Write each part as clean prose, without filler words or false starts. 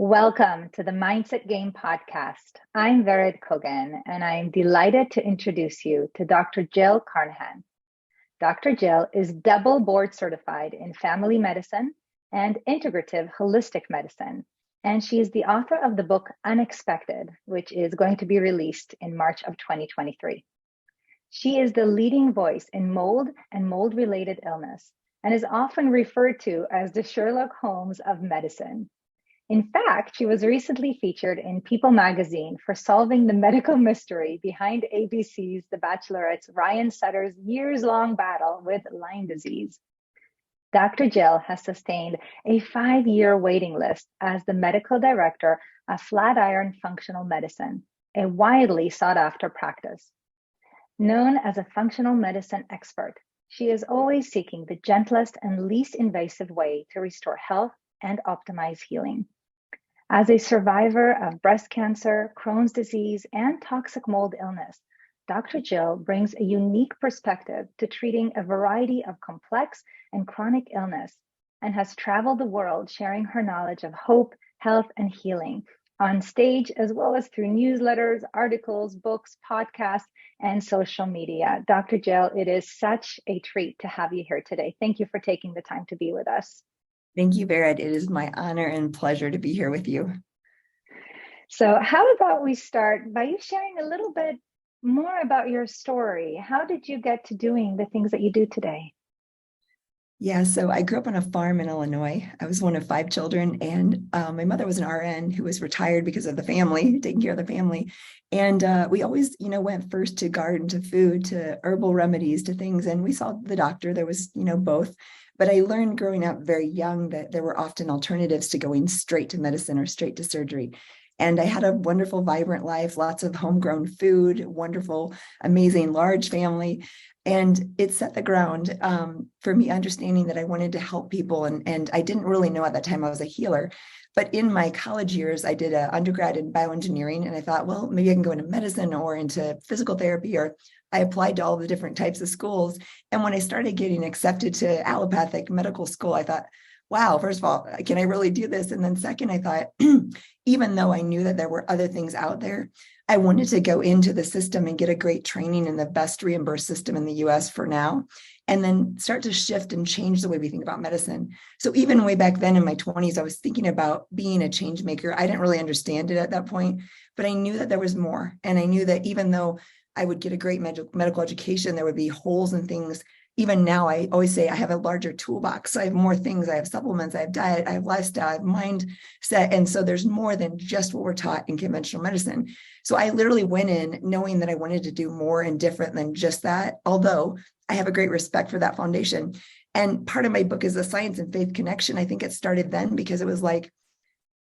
Welcome to the Mindset Game podcast. I'm Vered Kogan, and I'm delighted to introduce you to Dr. Jill Carnahan. Dr. Jill is double board certified in family medicine and integrative holistic medicine, and she is the author of the book Unexpected, which is going to be released in March of 2023. She is the leading voice in mold and mold-related illness, and is often referred to as the Sherlock Holmes of medicine. In fact, she was recently featured in People magazine for solving the medical mystery behind ABC's The Bachelorette's Ryan Sutter's years-long battle with Lyme disease. Dr. Jill has sustained a 5-year waiting list as the medical director of Flatiron Functional Medicine, a widely sought-after practice. Known as a functional medicine expert, she is always seeking the gentlest and least invasive way to restore health and optimize healing. As a survivor of breast cancer, Crohn's disease, and toxic mold illness, Dr. Jill brings a unique perspective to treating a variety of complex and chronic illness, and has traveled the world sharing her knowledge of hope, health, and healing on stage, as well as through newsletters, articles, books, podcasts, and social media. Dr. Jill, it is such a treat to have you here today. Thank you for taking the time to be with us. Thank you, Vered. It is my honor and pleasure to be here with you. So how about we start by you sharing a little bit more about your story? How did you get to doing the things that you do today? Yeah, so I grew up on a farm in Illinois. I was one of 5 children, and my mother was an RN who was retired because of the family, taking care of the family. And we always, went first to garden, to food, to herbal remedies, to things. And we saw the doctor. There was, both. But I learned growing up very young that there were often alternatives to going straight to medicine or straight to surgery. And I had a wonderful, vibrant life, lots of homegrown food, wonderful, amazing, large family. And it set the ground for me understanding that I wanted to help people. And I didn't really know at that time I was a healer. But in my college years, I did an undergrad in bioengineering. And I thought, well, maybe I can go into medicine or into physical therapy, or I applied to all the different types of schools. And when I started getting accepted to allopathic medical school, I thought, wow, first of all, can I really do this? And then second, I thought, even though I knew that there were other things out there, I wanted to go into the system and get a great training in the best reimbursed system in the US for now, and then start to shift and change the way we think about medicine. So even way back then in my 20s, I was thinking about being a change maker. I didn't really understand it at that point, but I knew that there was more. And I knew that even though I would get a great medical education, there would be holes and things. Even now, I always say I have a larger toolbox. So I have more things. I have supplements, I have diet, I have lifestyle, I have mindset. And so there's more than just what we're taught in conventional medicine. So I literally went in knowing that I wanted to do more and different than just that, although I have a great respect for that foundation. And part of my book is the science and faith connection. I think it started then because it was like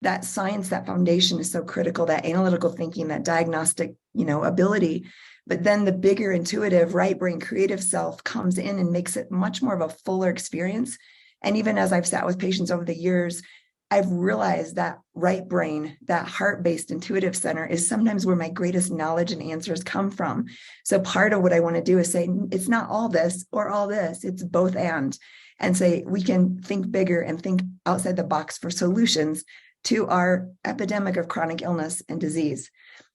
that science, that foundation is so critical, that analytical thinking, that diagnostic, ability. But then the bigger intuitive right brain creative self comes in and makes it much more of a fuller experience. And even as I've sat with patients over the years, I've realized that right brain, that heart-based intuitive center is sometimes where my greatest knowledge and answers come from. So part of what I want to do is say, it's not all this or all this, it's both and say we can think bigger and think outside the box for solutions to our epidemic of chronic illness and disease.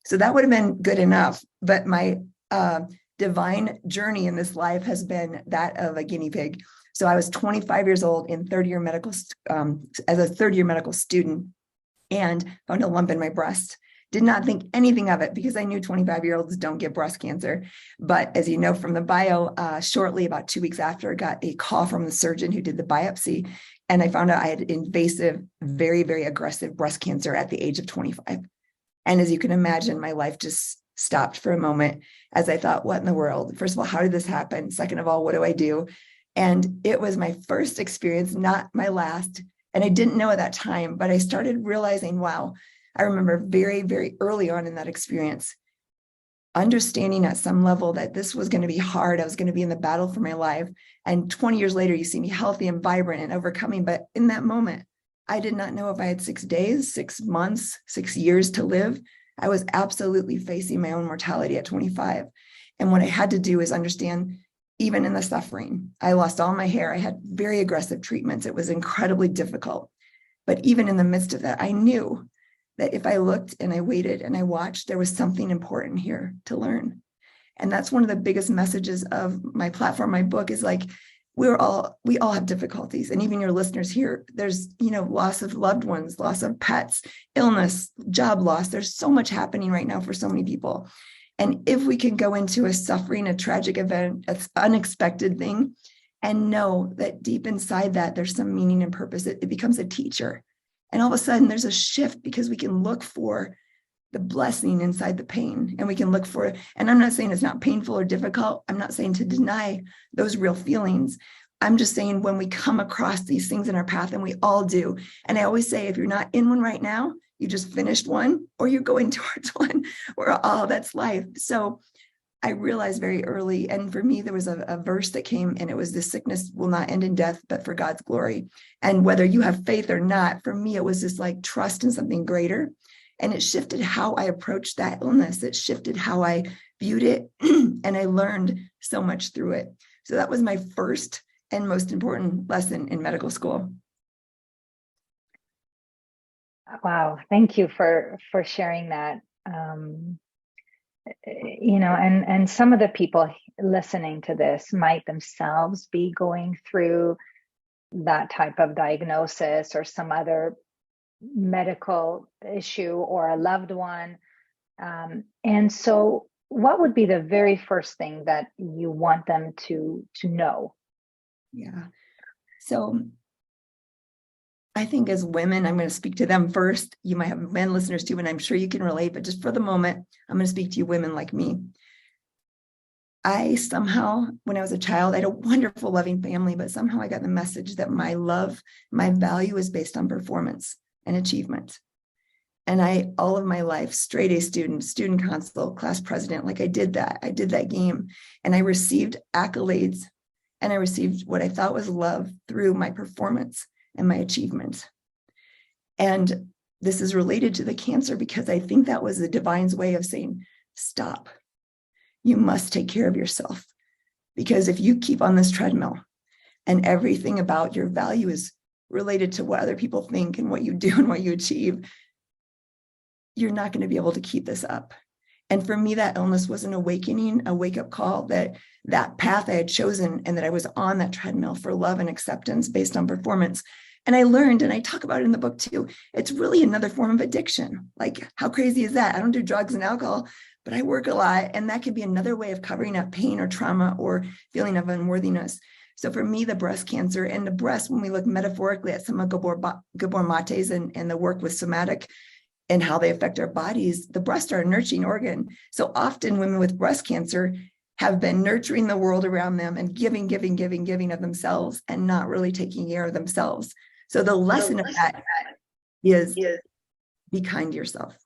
So that would have been good enough. But my divine journey in this life has been that of a guinea pig. So I was 25 years old in third-year medical, as a third-year medical student, and found a lump in my breast. Did not think anything of it because I knew 25-year-olds don't get breast cancer. But as you know from the bio, shortly about 2 weeks after, I got a call from the surgeon who did the biopsy. And I found out I had invasive, very, very aggressive breast cancer at the age of 25. And as you can imagine, my life just stopped for a moment as I thought, what in the world? First of all, how did this happen? Second of all, what do I do? And it was my first experience, not my last. And I didn't know at that time, but I started realizing, wow, I remember very, very early on in that experience, understanding at some level that this was going to be hard. I was going to be in the battle for my life. And 20 years later, you see me healthy and vibrant and overcoming. But in that moment, I did not know if I had 6 days, 6 months, 6 years to live. I was absolutely facing my own mortality at 25. And what I had to do is understand, even in the suffering, I lost all my hair. I had very aggressive treatments. It was incredibly difficult. But even in the midst of that, I knew that if I looked and I waited and I watched, there was something important here to learn. And that's one of the biggest messages of my platform, my book, is like, we all have difficulties. And even your listeners here, there's, loss of loved ones, loss of pets, illness, job loss. There's so much happening right now for so many people. And if we can go into a suffering, a tragic event, an unexpected thing, and know that deep inside that there's some meaning and purpose, it becomes a teacher. And all of a sudden there's a shift, because we can look for the blessing inside the pain, and we can look for it. And I'm not saying it's not painful or difficult. I'm not saying to deny those real feelings. I'm just saying when we come across these things in our path, and we all do. And I always say, if you're not in one right now, you just finished one, or you're going towards one, or that's life. So I realized very early, and for me, there was a verse that came, and it was, "This sickness will not end in death, but for God's glory." And whether you have faith or not, for me, it was just like trust in something greater. And it shifted how I approached that illness. It shifted how I viewed it. And I learned so much through it. So that was my first and most important lesson in medical school. Wow. Thank you for sharing that. And some of the people listening to this might themselves be going through that type of diagnosis or some other medical issue, or a loved one. And so what would be the very first thing that you want them to know? Yeah. So I think as women, I'm going to speak to them first. You might have men listeners too, and I'm sure you can relate, but just for the moment, I'm going to speak to you women like me. I somehow, when I was a child, I had a wonderful, loving family, but somehow I got the message that my love, my value is based on performance and achievement. And all of my life, straight A student council, class president, like I did that game. And I received accolades, and I received what I thought was love through my performance and my achievement. And this is related to the cancer, because I think that was the divine's way of saying, stop. You must take care of yourself, because if you keep on this treadmill and everything about your value is related to what other people think and what you do and what you achieve, you're not going to be able to keep this up. And for me, that illness was an awakening, a wake-up call that path I had chosen, and that I was on that treadmill for love and acceptance based on performance. And I learned, and I talk about it in the book too, it's really another form of addiction. Like, how crazy is that? I don't do drugs and alcohol, but I work a lot, and that could be another way of covering up pain or trauma or feeling of unworthiness. So for me, the breast cancer, and the breast, when we look metaphorically at some of Gabor Mate's and the work with somatic and how they affect our bodies, the breasts are a nurturing organ. So often women with breast cancer have been nurturing the world around them and giving of themselves, and not really taking care of themselves. So the lesson of that is be kind to yourself.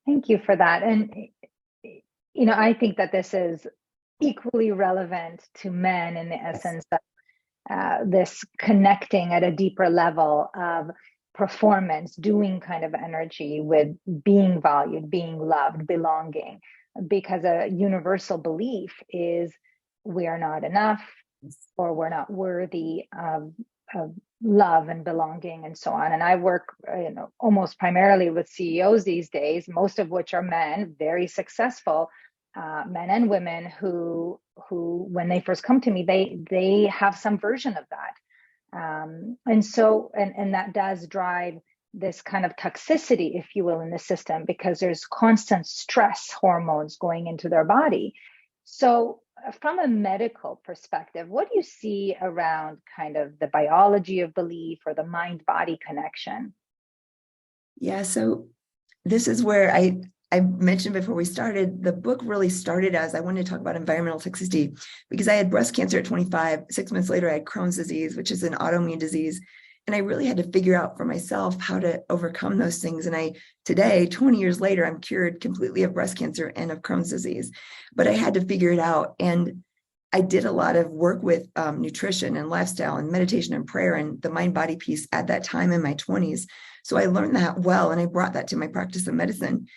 Thank you for that. And, I think that this is equally relevant to men, in the essence of this connecting at a deeper level of performance, doing kind of energy with being valued, being loved, belonging, because a universal belief is we are not enough, or we're not worthy of love and belonging, and so on. And I work, almost primarily with CEOs these days, most of which are men, very successful men and women who when they first come to me, they have some version of that. And so that does drive this kind of toxicity, if you will, in the system, because there's constant stress hormones going into their body. So from a medical perspective, what do you see around kind of the biology of belief, or the mind-body connection? Yeah, so this is where I mentioned before we started, the book really started as I wanted to talk about environmental toxicity, because I had breast cancer at 25. 6 months later, I had Crohn's disease, which is an autoimmune disease. And I really had to figure out for myself how to overcome those things. And today, 20 years later, I'm cured completely of breast cancer and of Crohn's disease. But I had to figure it out. And I did a lot of work with nutrition and lifestyle and meditation and prayer and the mind-body piece at that time in my 20s. So I learned that well, and I brought that to my practice of medicine.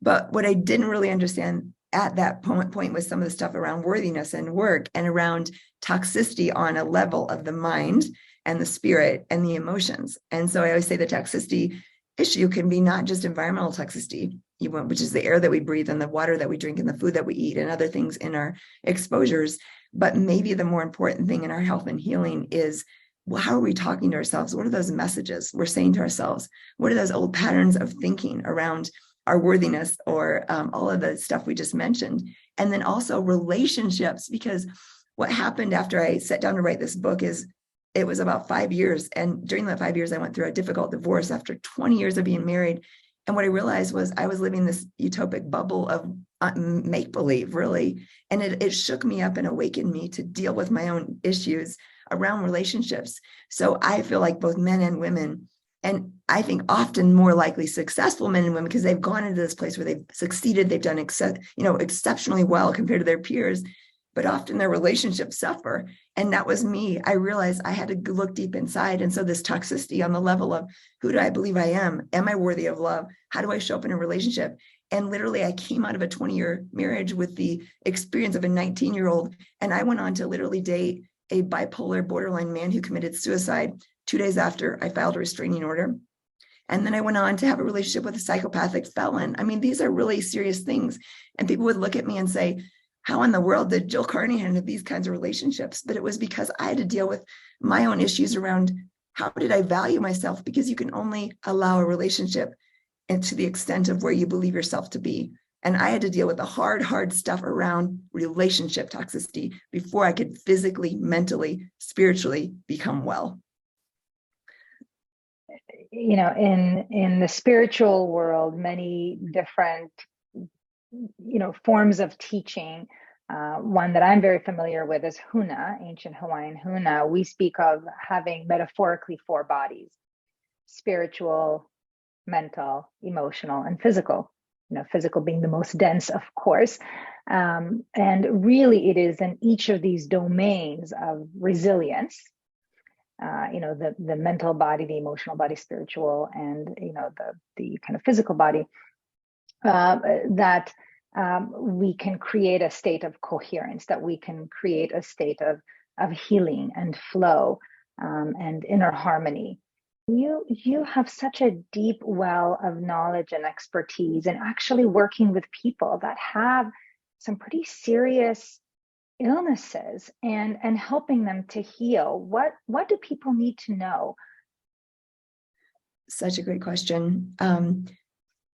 But what I didn't really understand at that point was some of the stuff around worthiness and work, and around toxicity on a level of the mind and the spirit and the emotions. And so I always say the toxicity issue can be not just environmental toxicity, which is the air that we breathe and the water that we drink and the food that we eat and other things in our exposures. But maybe the more important thing in our health and healing is, well, how are we talking to ourselves? What are those messages we're saying to ourselves? What are those old patterns of thinking around our worthiness or all of the stuff we just mentioned? And then also relationships, because what happened after I sat down to write this book is it was about 5 years. And during that 5 years, I went through a difficult divorce after 20 years of being married. And what I realized was I was living this utopic bubble of make-believe, really. And it shook me up and awakened me to deal with my own issues around relationships. So I feel like both men and women, and I think often more likely successful men and women, because they've gone into this place where they've succeeded, they've done exceptionally well compared to their peers, but often their relationships suffer. And that was me. I realized I had to look deep inside. And so this toxicity on the level of, who do I believe I am? Am I worthy of love? How do I show up in a relationship? And literally, I came out of a 20-year marriage with the experience of a 19-year-old. And I went on to literally date a bipolar borderline man who committed suicide 2 days after I filed a restraining order. And then I went on to have a relationship with a psychopathic felon. I mean, these are really serious things. And people would look at me and say, how in the world did Jill Carnahan have these kinds of relationships? But it was because I had to deal with my own issues around how did I value myself? Because you can only allow a relationship and to the extent of where you believe yourself to be. And I had to deal with the hard stuff around relationship toxicity before I could physically, mentally, spiritually become well. In the spiritual world, many different forms of teaching. One that I'm very familiar with is Huna, ancient Hawaiian Huna. We speak of having metaphorically 4 bodies: spiritual, mental, emotional, and physical. Physical being the most dense, of course. And really it is in each of these domains of resilience, the mental body, the emotional body, spiritual, and, the kind of physical body, that we can create a state of coherence, that we can create a state of healing and flow, and inner harmony. You have such a deep well of knowledge and expertise in actually working with people that have some pretty serious illnesses and helping them to heal. What do people need to know? Such a great question.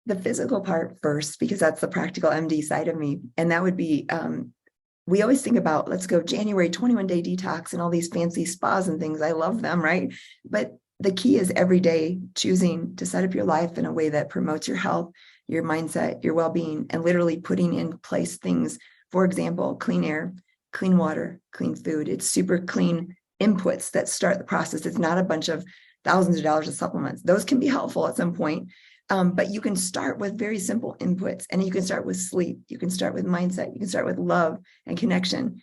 The physical part first, because that's the practical MD side of me. And that would be, we always think about, let's go January 21-day detox and all these fancy spas and things. I love them, right? But the key is every day choosing to set up your life in a way that promotes your health, your mindset, your well-being, and literally putting in place things. For example, clean air, clean water, clean food. It's super clean inputs that start the process. It's not a bunch of thousands of dollars of supplements. Those can be helpful at some point. But you can start with very simple inputs, and you can start with sleep. You can start with mindset. You can start with love and connection,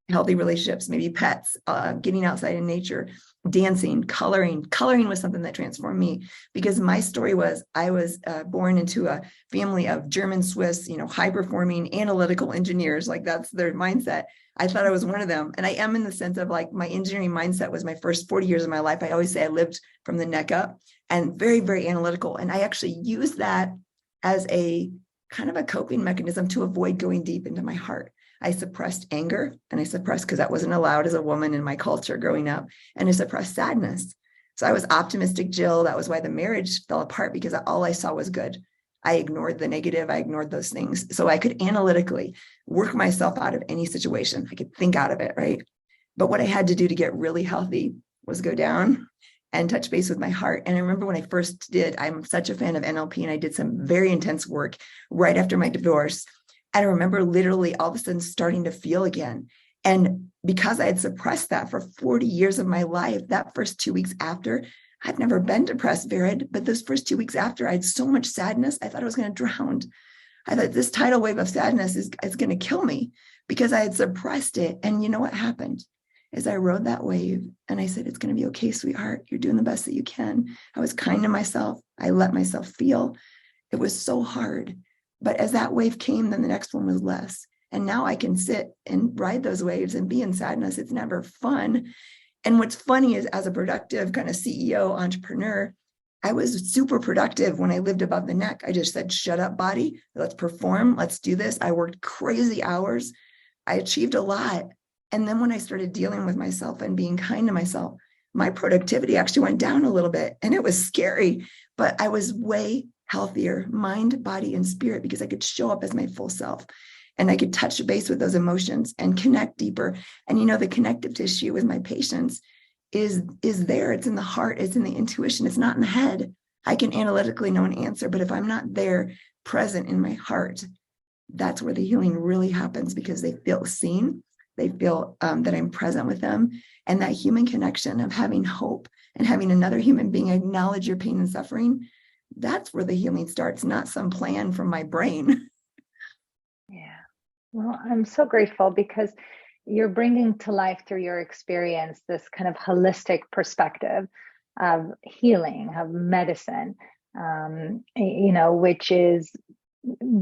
healthy relationships, maybe pets, getting outside in nature, dancing, coloring. Coloring was something that transformed me, because my story was I was born into a family of German Swiss, high performing analytical engineers. Like that's their mindset. I thought I was one of them. And I am, in the sense of like my engineering mindset was my first 40 years of my life. I always say I lived from the neck up and very, very analytical. And I actually used that as a kind of a coping mechanism to avoid going deep into my heart. I suppressed anger, and I suppressed, because that wasn't allowed as a woman in my culture growing up, and I suppressed sadness. So I was optimistic Jill. That was why the marriage fell apart, because all I saw was good. I ignored the negative. I ignored those things. So I could analytically work myself out of any situation. I could think out of it, right? But what I had to do to get really healthy was go down and touch base with my heart. And I remember when I first did, I'm such a fan of NLP, and I did some very intense work right after my divorce. And I remember literally all of a sudden starting to feel again. And because I had suppressed that for 40 years of my life, that first 2 weeks after, I've never been depressed, Vered, but those first 2 weeks after, I had so much sadness, I thought I was going to drown. I thought this tidal wave of sadness is going to kill me, because I had suppressed it. And you know what happened? Is I rode that wave and I said, it's going to be okay, sweetheart. You're doing the best that you can. I was kind to myself. I let myself feel. It was so hard. But as that wave came, then the next one was less. And now I can sit and ride those waves and be in sadness. It's never fun. And what's funny is, as a productive kind of CEO entrepreneur, I was super productive when I lived above the neck. I just said, shut up, body. Let's perform. Let's do this. I worked crazy hours. I achieved a lot. And then when I started dealing with myself and being kind to myself, my productivity actually went down a little bit, and it was scary, but I was way healthier, mind, body, and spirit, because I could show up as my full self, and I could touch base with those emotions and connect deeper. And, the connective tissue with my patients is there. It's in the heart. It's in the intuition. It's not in the head. I can analytically know an answer, but if I'm not there present in my heart, that's where the healing really happens, because they feel seen. They feel that I'm present with them. And that human connection of having hope and having another human being acknowledge your pain and suffering, that's where the healing starts, not some plan from my brain. Yeah. Well, I'm so grateful because you're bringing to life through your experience this kind of holistic perspective of healing, of medicine, which is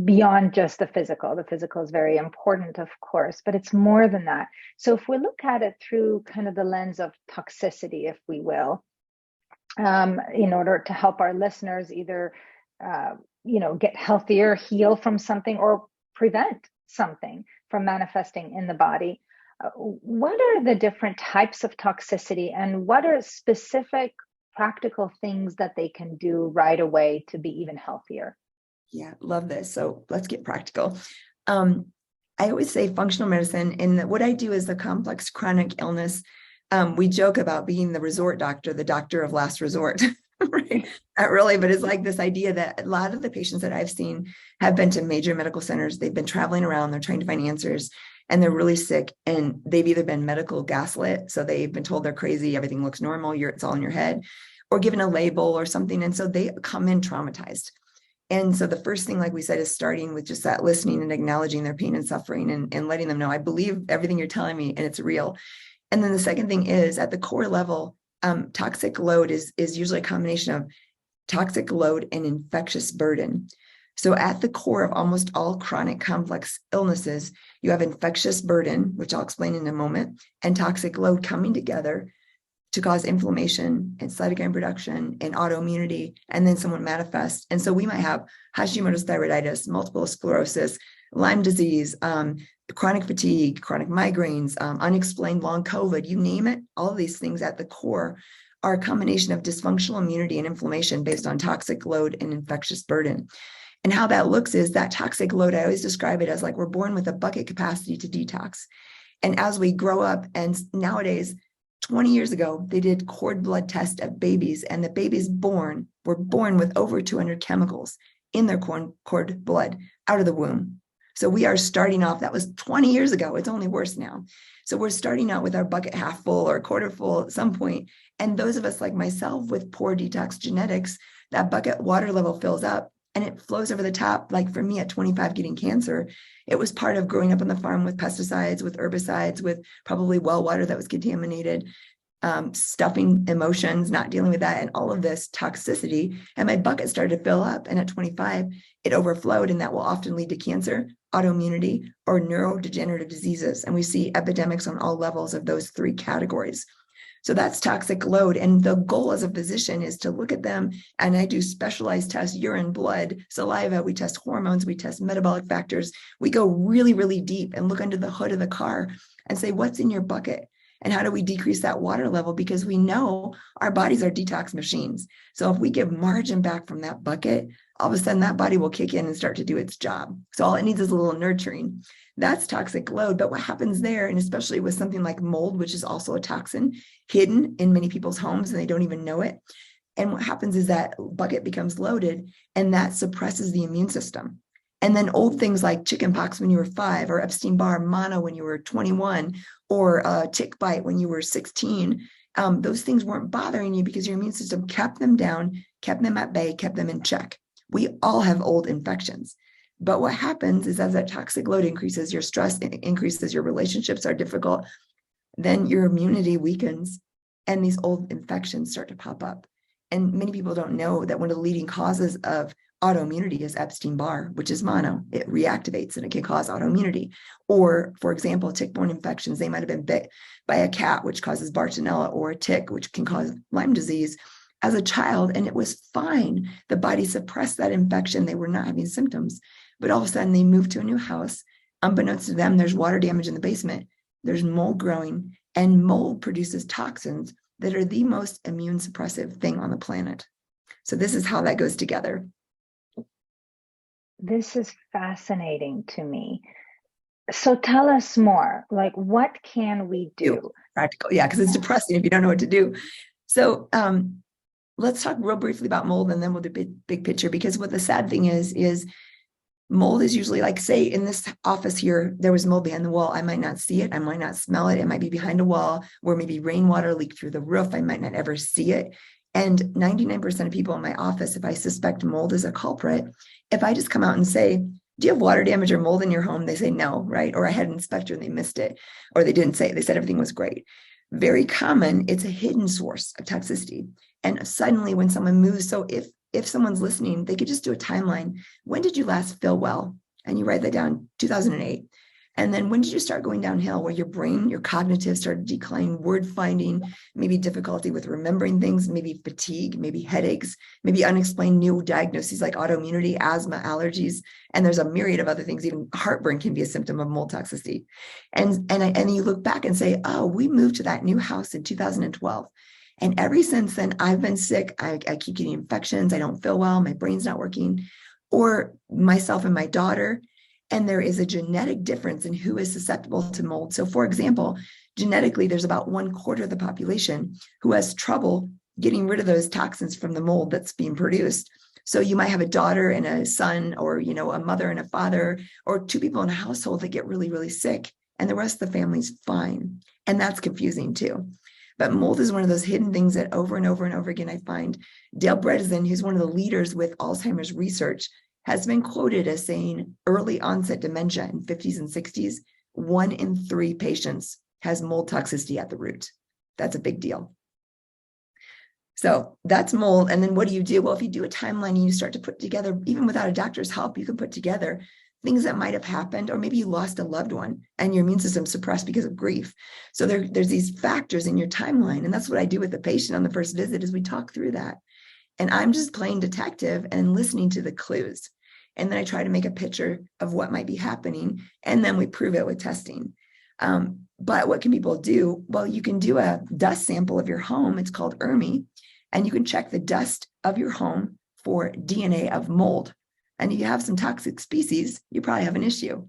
beyond just the physical. The physical is very important, of course, but it's more than that. So if we look at it through kind of the lens of toxicity, if we will, in order to help our listeners either, get healthier, heal from something, or prevent something from manifesting in the body, what are the different types of toxicity, and what are specific practical things that they can do right away to be even healthier? Yeah, love this. So let's get practical. I always say functional medicine, and what I do is the complex chronic illness. We joke about being the resort doctor, the doctor of last resort, right? Not really, but it's like this idea that a lot of the patients that I've seen have been to major medical centers. They've been traveling around, they're trying to find answers, and they're really sick, and they've either been medical gaslit. So they've been told they're crazy, everything looks normal, it's all in your head, or given a label or something. And so they come in traumatized. And so the first thing, like we said, is starting with just that listening and acknowledging their pain and suffering, and letting them know, I believe everything you're telling me, and it's real. And then the second thing is, at the core level, toxic load is usually a combination of toxic load and infectious burden. So at the core of almost all chronic complex illnesses, you have infectious burden, which I'll explain in a moment, and toxic load coming together to cause inflammation and cytokine production and autoimmunity, and then someone manifests. And so we might have Hashimoto's thyroiditis, multiple sclerosis, Lyme disease, chronic fatigue, chronic migraines, unexplained long COVID, you name it. All of these things at the core are a combination of dysfunctional immunity and inflammation based on toxic load and infectious burden. And how that looks is that toxic load, I always describe it as like we're born with a bucket capacity to detox. And as we grow up, and nowadays, 20 years ago, they did cord blood test of babies, and the babies were born with over 200 chemicals in their cord blood out of the womb. So we are starting off, that was 20 years ago. It's only worse now. So we're starting out with our bucket half full or quarter full at some point. And those of us like myself with poor detox genetics, that bucket water level fills up and it flows over the top. Like for me at 25 getting cancer, it was part of growing up on the farm with pesticides, with herbicides, with probably well water that was contaminated, stuffing emotions, not dealing with that, and all of this toxicity. And my bucket started to fill up. And at 25, it overflowed, and that will often lead to cancer, autoimmunity, or neurodegenerative diseases. And we see epidemics on all levels of those three categories. So that's toxic load. And the goal as a physician is to look at them. And I do specialized tests, urine, blood, saliva. We test hormones. We test metabolic factors. We go really, really deep and look under the hood of the car and say, what's in your bucket? And how do we decrease that water level? Because we know our bodies are detox machines. So if we give margin back from that bucket, all of a sudden that body will kick in and start to do its job. So all it needs is a little nurturing. That's toxic load. But what happens there, and especially with something like mold, which is also a toxin hidden in many people's homes and they don't even know it. And what happens is that bucket becomes loaded and that suppresses the immune system. And then old things like chickenpox when you were 5, or Epstein-Barr mono when you were 21, or tick bite when you were 16, those things weren't bothering you because your immune system kept them down, kept them at bay, kept them in check. We all have old infections. But what happens is as that toxic load increases, your stress increases, your relationships are difficult, then your immunity weakens and these old infections start to pop up. And many people don't know that one of the leading causes of autoimmunity is Epstein-Barr, which is mono. It reactivates and it can cause autoimmunity. Or, for example, tick-borne infections, they might have been bit by a cat, which causes Bartonella, or a tick, which can cause Lyme disease as a child, and it was fine. The body suppressed that infection. They were not having symptoms. But all of a sudden, they moved to a new house. Unbeknownst to them, there's water damage in the basement. There's mold growing, and mold produces toxins that are the most immune suppressive thing on the planet. So this is how that goes together. This is fascinating to me. So tell us more, like, what can we do? Practical, yeah, because it's depressing if you don't know what to do. So let's talk real briefly about mold, and then we'll do big picture, because what the sad thing is mold is usually, like, say in this office here, there was mold behind the wall. I might not see it. I might not smell it. It might be behind a wall, or maybe rainwater leaked through the roof. I might not ever see it. And 99% of people in my office, if I suspect mold is a culprit, if I just come out and say, do you have water damage or mold in your home? They say no, right? Or I had an inspector and they missed it, or they didn't say it. They said everything was great. Very common, it's a hidden source of toxicity. And suddenly when someone moves, so if someone's listening, they could just do a timeline. When did you last feel well? And you write that down, 2008. And then when did you start going downhill, where your brain, your cognitive started declining, word finding, maybe difficulty with remembering things, maybe fatigue, maybe headaches, maybe unexplained new diagnoses like autoimmunity, asthma, allergies. And there's a myriad of other things. Even heartburn can be a symptom of mold toxicity. And you look back and say, oh, we moved to that new house in 2012. And ever since then, I've been sick. I keep getting infections. I don't feel well. My brain's not working. Or myself and my daughter. And there is a genetic difference in who is susceptible to mold. So, for example, genetically, there's about 1/4 of the population who has trouble getting rid of those toxins from the mold that's being produced. So you might have a daughter and a son, or, a mother and a father, or two people in a household that get really, really sick, and the rest of the family's fine. And that's confusing too. But mold is one of those hidden things that over and over and over again, I find. Dale Bredesen, who's one of the leaders with Alzheimer's research, has been quoted as saying early onset dementia in 50s and 60s, 1 in 3 patients has mold toxicity at the root. That's a big deal. So that's mold. And then what do you do? Well, if you do a timeline and you start to put together, even without a doctor's help, you can put together things that might have happened, or maybe you lost a loved one and your immune system suppressed because of grief. So there's these factors in your timeline. And that's what I do with the patient on the first visit, is we talk through that. And I'm just playing detective and listening to the clues. And then I try to make a picture of what might be happening. And then we prove it with testing. But what can people do? Well, you can do a dust sample of your home. It's called ERMI. And you can check the dust of your home for DNA of mold. And if you have some toxic species, you probably have an issue.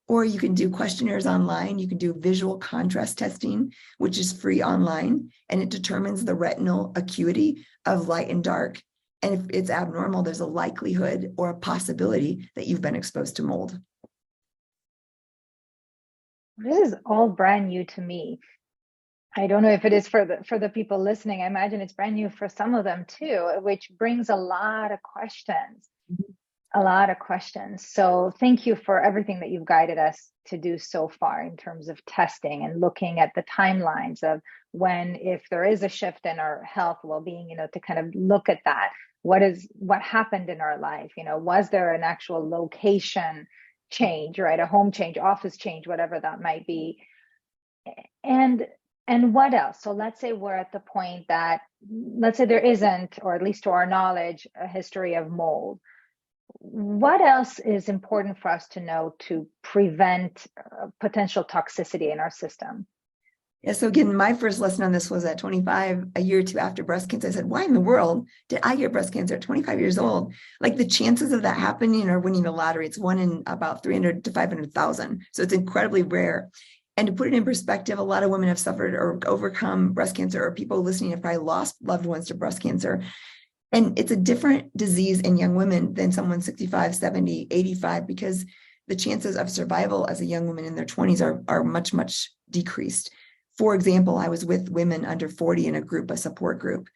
Or you can do questionnaires online. You can do visual contrast testing, which is free online. And it determines the retinal acuity of light and dark. And if it's abnormal, there's a likelihood or a possibility that you've been exposed to mold. This is all brand new to me. I don't know if it is for the people listening. I imagine it's brand new for some of them too, which brings a lot of questions. A lot of questions. So thank you for everything that you've guided us to do so far in terms of testing and looking at the timelines of when, if there is a shift in our health, well-being, to kind of look at that. What happened in our life? Was there an actual location change, right? A home change, office change, whatever that might be. And what else? So let's say we're at the point that, let's say there isn't, or at least to our knowledge, a history of mold. What else is important for us to know to prevent potential toxicity in our system? Yeah, so again, my first lesson on this was at 25, a year or two after breast cancer. I said, why in the world did I get breast cancer at 25 years old? Like, the chances of that happening or winning the lottery, it's 1 in about 300 to 500,000. So it's incredibly rare. And to put it in perspective, a lot of women have suffered or overcome breast cancer, or people listening have probably lost loved ones to breast cancer. And it's a different disease in young women than someone 65, 70, 85, because the chances of survival as a young woman in their 20s are much, much decreased. For example, I was with women under 40 in a support group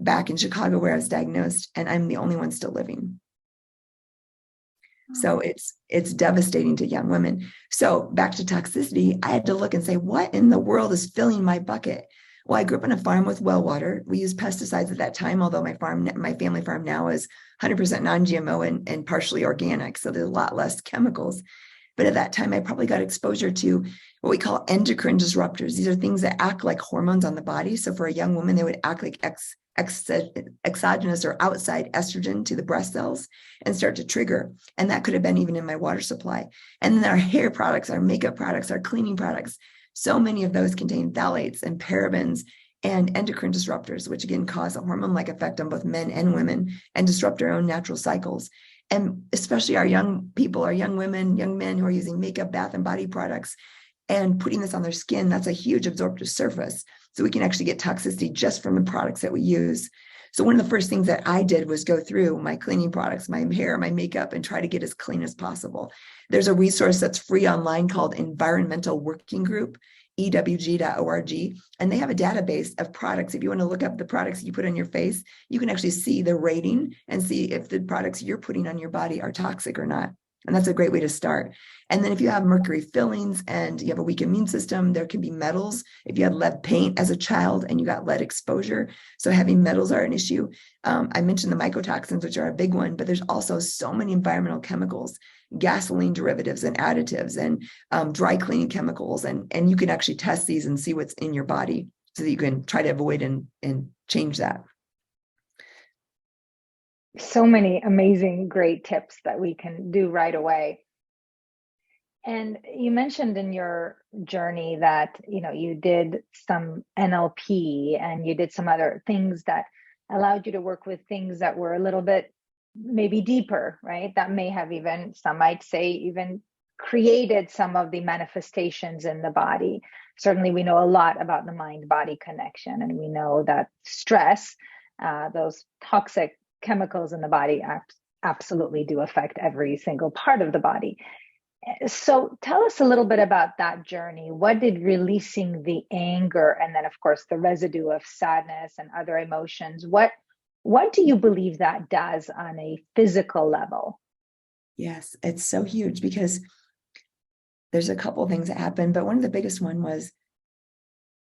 back in Chicago where I was diagnosed, and I'm the only one still living. So it's devastating to young women. So back to toxicity, I had to look and say, what in the world is filling my bucket? Well, I grew up on a farm with well water. We used pesticides at that time, although my family farm now is 100% non-GMO and partially organic. So there's a lot less chemicals. But at that time, I probably got exposure to what we call endocrine disruptors. These are things that act like hormones on the body. So for a young woman, they would act like exogenous or outside estrogen to the breast cells and start to trigger. And that could have been even in my water supply. And then our hair products, our makeup products, our cleaning products, so many of those contain phthalates and parabens and endocrine disruptors, which again cause a hormone-like effect on both men and women and disrupt our own natural cycles. And especially our young people, our young women, young men who are using makeup, bath and body products and putting this on their skin, that's a huge absorptive surface. So we can actually get toxicity just from the products that we use. So one of the first things that I did was go through my cleaning products, my hair, my makeup, and try to get as clean as possible. There's a resource that's free online called Environmental Working Group, ewg.org, and they have a database of products. If you want to look up the products you put on your face, you can actually see the rating and see if the products you're putting on your body are toxic or not. And that's a great way to start. And then if you have mercury fillings and you have a weak immune system, there can be metals. If you had lead paint as a child and you got lead exposure, so heavy metals are an issue. I mentioned the mycotoxins, which are a big one, but there's also so many environmental chemicals, gasoline derivatives and additives and dry cleaning chemicals. And you can actually test these and see what's in your body so that you can try to avoid and change that. So many amazing, great tips that we can do right away. And you mentioned in your journey that, you did some NLP and you did some other things that allowed you to work with things that were a little bit maybe deeper, right? That may have even, some might say, even created some of the manifestations in the body. Certainly, we know a lot about the mind-body connection, and we know that stress, those toxic chemicals in the body absolutely do affect every single part of the body. So tell us a little bit about that journey. What did releasing the anger and then, of course, the residue of sadness and other emotions, what do you believe that does on a physical level? Yes, it's so huge because there's a couple of things that happened, but one of the biggest one was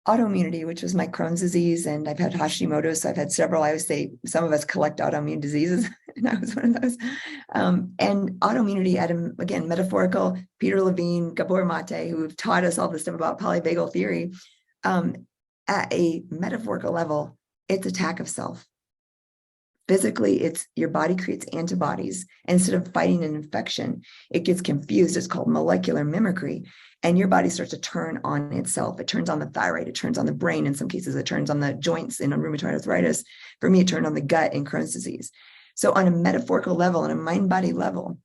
autoimmunity, which was my Crohn's disease, and I've had Hashimoto's, so I've had several. I always say some of us collect autoimmune diseases, and I was one of those. And autoimmunity, again, metaphorical, Peter Levine, Gabor Mate, who have taught us all this stuff about polyvagal theory, at a metaphorical level, it's attack of self. Physically, it's your body creates antibodies. And instead of fighting an infection, it gets confused. It's called molecular mimicry. And your body starts to turn on itself. It turns on the thyroid. It turns on the brain. In some cases, it turns on the joints in rheumatoid arthritis. For me, it turned on the gut in Crohn's disease. So on a metaphorical level, on a mind-body level,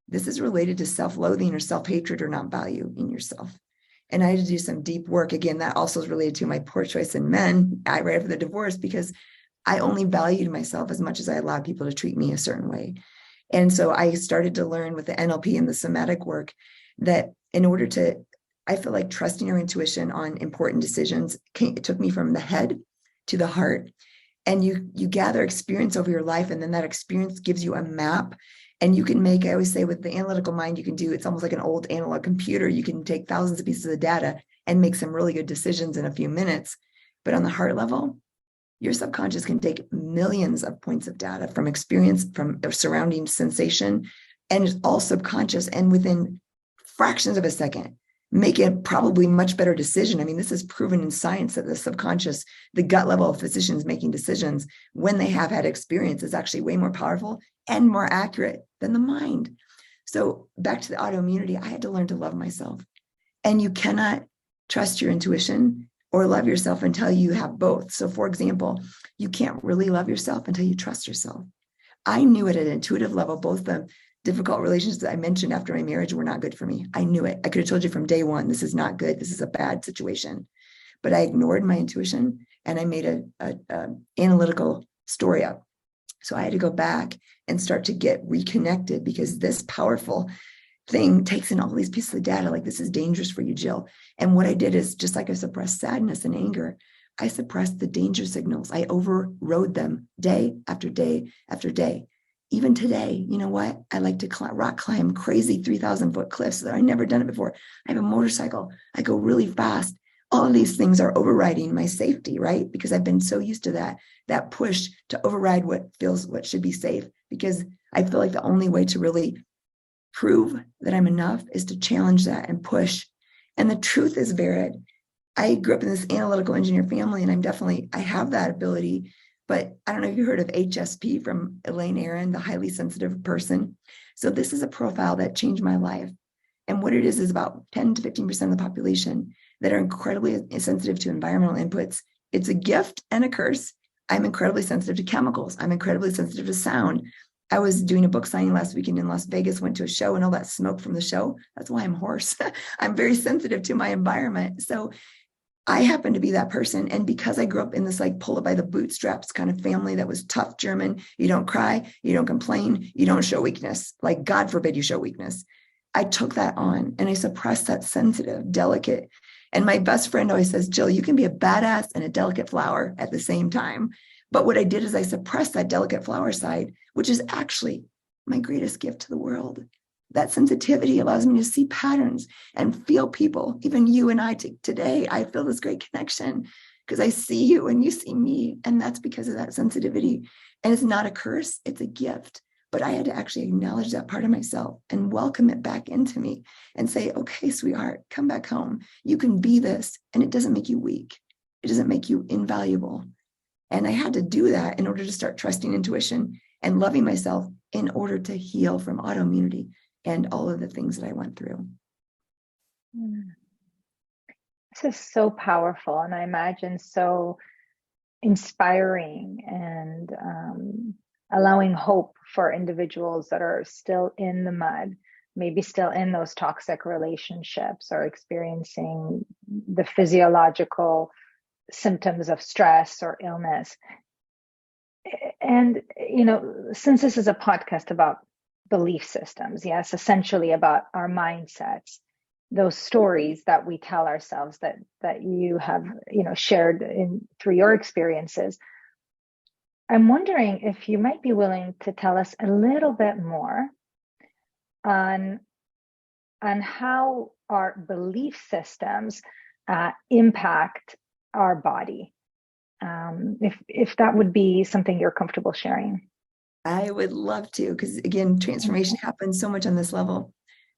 this is related to self-loathing or self-hatred or not value in yourself. And I had to do some deep work. Again, that also is related to my poor choice in men right after the divorce, because I only valued myself as much as I allowed people to treat me a certain way. And so I started to learn with the NLP and the somatic work that in order to, I feel like trusting your intuition on important decisions, it took me from the head to the heart. And you gather experience over your life, and then that experience gives you a map. And you can make, I always say with the analytical mind, you can do, it's almost like an old analog computer. You can take thousands of pieces of data and make some really good decisions in a few minutes. But on the heart level, your subconscious can take millions of points of data from experience, from surrounding sensation, and it's all subconscious. And within fractions of a second, make a probably much better decision. I mean, this is proven in science that the subconscious, the gut level of physicians making decisions when they have had experience is actually way more powerful and more accurate than the mind. So back to the autoimmunity, I had to learn to love myself. And you cannot trust your intuition or love yourself until you have both. So for example, you can't really love yourself until you trust yourself. I knew it at an intuitive level. Both the difficult relationships that I mentioned after my marriage were not good for me. I knew it. I could have told you from day one, this is not good. This is a bad situation. But I ignored my intuition and I made a analytical story up. So I had to go back and start to get reconnected, because this powerful thing takes in all these pieces of data, like, this is dangerous for you, Jill. And what I did is, just like I suppressed sadness and anger, I suppressed the danger signals. I overrode them day after day after day. Even today, you know what? I like to rock climb crazy 3,000-foot cliffs that I've never done it before. I have a motorcycle. I go really fast. all of these things are overriding my safety, right? Because I've been so used to that push to override what should be safe, because I feel like the only way to really prove that I'm enough is to challenge that and push. And the truth is, Vered, I grew up in this analytical engineer family, and I have that ability. But I don't know if you heard of HSP from Elaine Aron, the highly sensitive person. So this is a profile that changed my life. And what it is about 10 to 15% of the population that are incredibly sensitive to environmental inputs. It's a gift and a curse. I'm incredibly sensitive to chemicals. I'm incredibly sensitive to sound. I was doing a book signing last weekend in Las Vegas, went to a show, and all that smoke from the show, that's why I'm hoarse. I'm very sensitive to my environment. So I happen to be that person. And because I grew up in this like pull it by the bootstraps kind of family that was tough German, you don't cry, you don't complain, you don't show weakness. Like, God forbid you show weakness. I took that on and I suppressed that sensitive, delicate. And my best friend always says, Jill, you can be a badass and a delicate flower at the same time. But what I did is I suppressed that delicate flower side, which is actually my greatest gift to the world. That sensitivity allows me to see patterns and feel people. Even you and I today, I feel this great connection because I see you and you see me. And that's because of that sensitivity. And it's not a curse, it's a gift. But I had to actually acknowledge that part of myself and welcome it back into me and say, okay, sweetheart, come back home. You can be this. And it doesn't make you weak. It doesn't make you invaluable. And I had to do that in order to start trusting intuition and loving myself in order to heal from autoimmunity and all of the things that I went through. This is so powerful, and I imagine so inspiring and allowing hope for individuals that are still in the mud, maybe still in those toxic relationships or experiencing the physiological symptoms of stress or illness. And, since this is a podcast about belief systems, yes, essentially about our mindsets, those stories that we tell ourselves that you have, shared through your experiences, I'm wondering if you might be willing to tell us a little bit more on how our belief systems impact our body. If that would be something you're comfortable sharing. I would love to, because again, transformation happens so much on this level.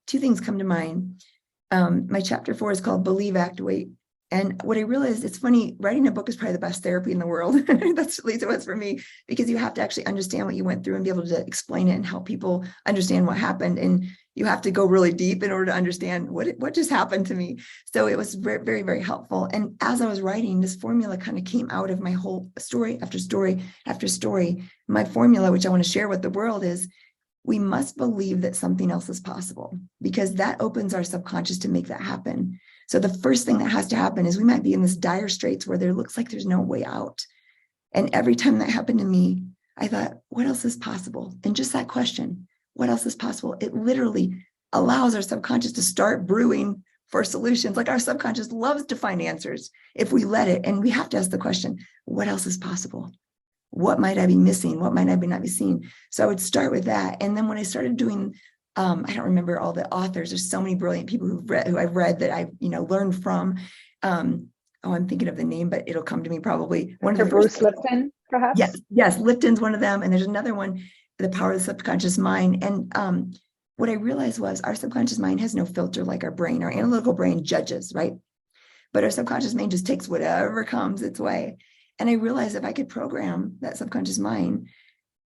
Two things come to mind. My chapter 4 is called Believe, Act, Wait. And what I realized, it's funny, writing a book is probably the best therapy in the world. That's at least it was for me, because you have to actually understand what you went through and be able to explain it and help people understand what happened. And you have to go really deep in order to understand what just happened to me. So it was very, very, very helpful. And as I was writing, this formula kind of came out of my whole story after story after story. My formula, which I want to share with the world, is we must believe that something else is possible, because that opens our subconscious to make that happen. So the first thing that has to happen is we might be in this dire straits where there looks like there's no way out. And every time that happened to me, I thought, what else is possible? And just that question, what else is possible? It literally allows our subconscious to start brewing for solutions. Like, our subconscious loves to find answers if we let it. And we have to ask the question, what else is possible? What might I be missing? What might I not be seeing? So I would start with that. And then when I started doing, I don't remember all the authors. There's so many brilliant people who I've read that I've learned from. I'm thinking of the name, but it'll come to me probably. One of the Bruce Lipton, perhaps? Yes, Lipton's one of them. And there's another one, The Power of the Subconscious Mind. And what I realized was our subconscious mind has no filter like our brain. Our analytical brain judges, right? But our subconscious mind just takes whatever comes its way. And I realized if I could program that subconscious mind,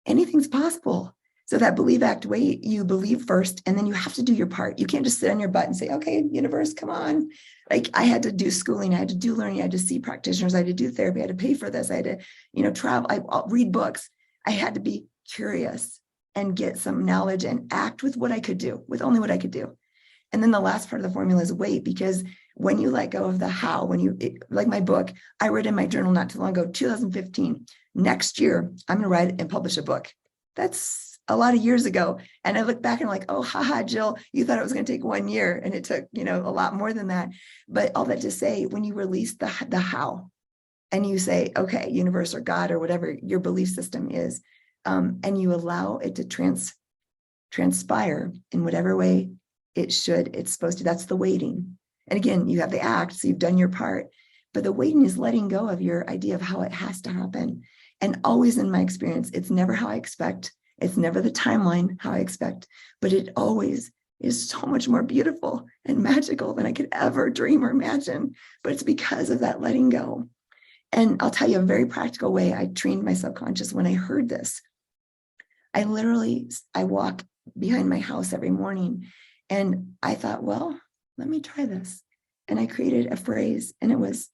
anything's possible. So that believe, act, wait, you believe first, and then you have to do your part. You can't just sit on your butt and say, okay, universe, come on. Like, I had to do schooling, I had to do learning, I had to see practitioners, I had to do therapy, I had to pay for this, I had to, travel, I'll read books. I had to be curious and get some knowledge and act with what I could do, with only what I could do. And then the last part of the formula is wait, because when you let go of the how, like my book, I read in my journal not too long ago, 2015, next year, I'm going to write and publish a book. That's a lot of years ago. And I look back and I'm like, oh, haha, Jill, you thought it was going to take 1 year. And it took, a lot more than that. But all that to say, when you release the how and you say, okay, universe or God or whatever your belief system is, and you allow it to transpire in whatever way it's supposed to, that's the waiting. And again, you have the act, so you've done your part, but the waiting is letting go of your idea of how it has to happen. And always in my experience, it's never how I expect. It's never the timeline how I expect, but it always is so much more beautiful and magical than I could ever dream or imagine. But it's because of that letting go. And I'll tell you a very practical way I trained my subconscious when I heard this. I walk behind my house every morning and I thought, well, let me try this. And I created a phrase, and it was,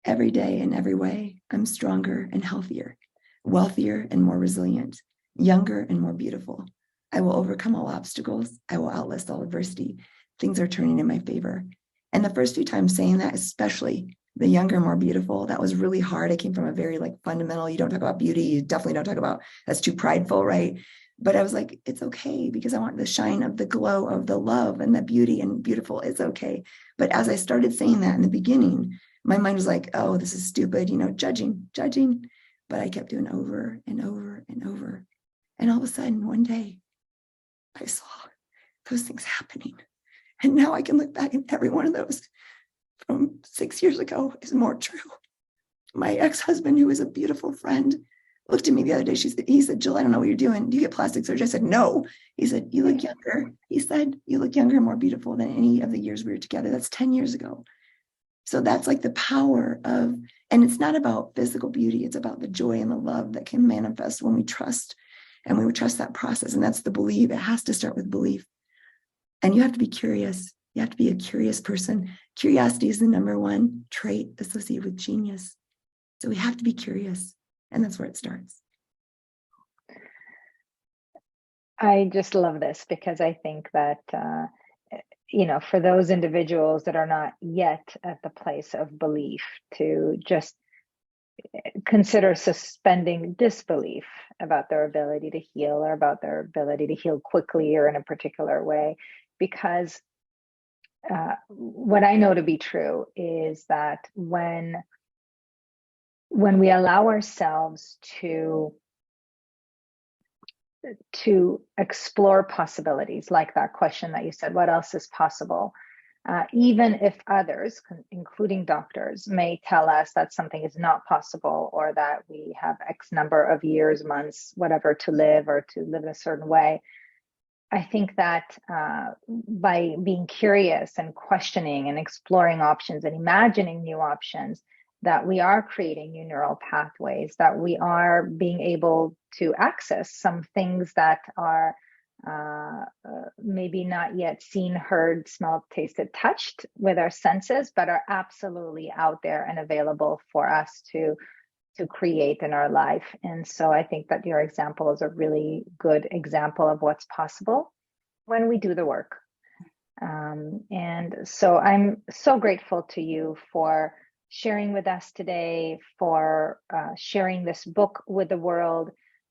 every day in every way, I'm stronger and healthier, wealthier and more resilient, younger and more beautiful. I will overcome all obstacles. I will outlast all adversity. Things are turning in my favor. And the first few times saying that, especially the younger, more beautiful, that was really hard. I came from a very fundamental, you don't talk about beauty. You definitely don't talk about, that's too prideful, right? But I was like, it's okay, because I want the shine of the glow of the love, and the beauty and beautiful is okay. But as I started saying that in the beginning, my mind was like, oh, this is stupid, judging. But I kept doing over and over and over. And all of a sudden, one day, I saw those things happening. And now I can look back, and every one of those from 6 years ago is more true. My ex-husband, who is a beautiful friend, looked at me the other day. He said, Jill, I don't know what you're doing. Do you get plastic surgery? I said, no. He said, you look younger. He said, you look younger and more beautiful than any of the years we were together. That's 10 years ago. So that's the power of, and it's not about physical beauty. It's about the joy and the love that can manifest when we trust, and when we trust that process. And that's the belief. It has to start with belief. And you have to be curious. You have to be a curious person. Curiosity is the number one trait associated with genius. So we have to be curious. And that's where it starts. I just love this, because I think that, for those individuals that are not yet at the place of belief, to just consider suspending disbelief about their ability to heal, or about their ability to heal quickly or in a particular way. Because what I know to be true is that when we allow ourselves to explore possibilities, like that question that you said, what else is possible? Even if others, including doctors, may tell us that something is not possible, or that we have X number of years, months, whatever, to live, or to live in a certain way. I think that by being curious and questioning and exploring options and imagining new options, that we are creating new neural pathways, that we are being able to access some things that are maybe not yet seen, heard, smelled, tasted, touched with our senses, but are absolutely out there and available for us to create in our life. And so I think that your example is a really good example of what's possible when we do the work. And so I'm so grateful to you for sharing with us today, for sharing this book with the world.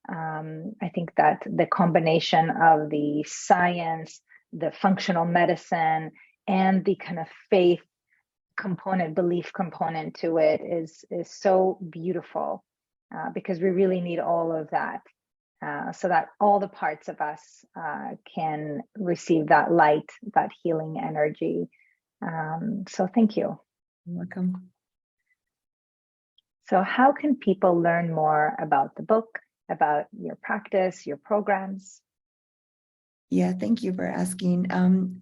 I think that the combination of the science, the functional medicine, and the kind of faith component, belief component to it is so beautiful, because we really need all of that, so that all the parts of us can receive that light, that healing energy. So thank you. You're welcome. So how can people learn more about the book, about your practice, your programs? Yeah, thank you for asking.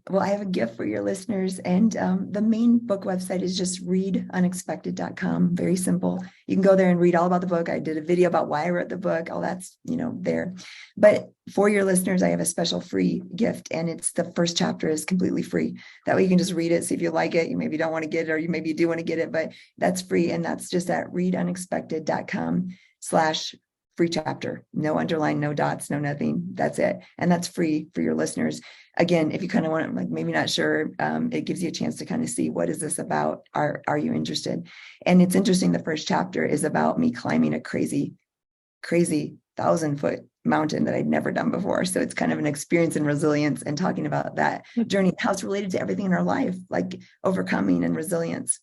Well, I have a gift for your listeners, and the main book website is just readunexpected.com. Very simple. You can go there and read all about the book. I did a video about why I wrote the book, all that's, there. But for your listeners, I have a special free gift, and it's the first chapter is completely free. That way you can just read it, see if you like it. You maybe don't want to get it, or you maybe do want to get it, but that's free. And that's just at readunexpected.com/free chapter. No underline, no dots, no nothing. That's it. And that's free for your listeners. Again, if you kind of want to, maybe not sure, it gives you a chance to kind of see, what is this about? Are you interested? And it's interesting. The first chapter is about me climbing a crazy 1,000-foot mountain that I'd never done before. So it's kind of an experience in resilience, and talking about that journey, how it's related to everything in our life, like overcoming and resilience.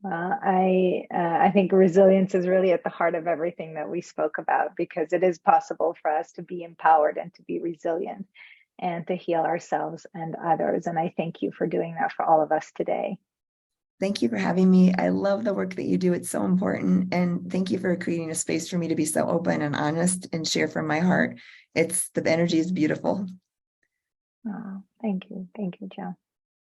I think resilience is really at the heart of everything that we spoke about, because it is possible for us to be empowered and to be resilient. and to heal ourselves and others. And I thank you for doing that for all of us today. Thank you for having me. I love the work that you do. It's so important. And thank you for creating a space for me to be so open and honest and share from my heart. The energy is beautiful. Oh, thank you. Thank you, Jill.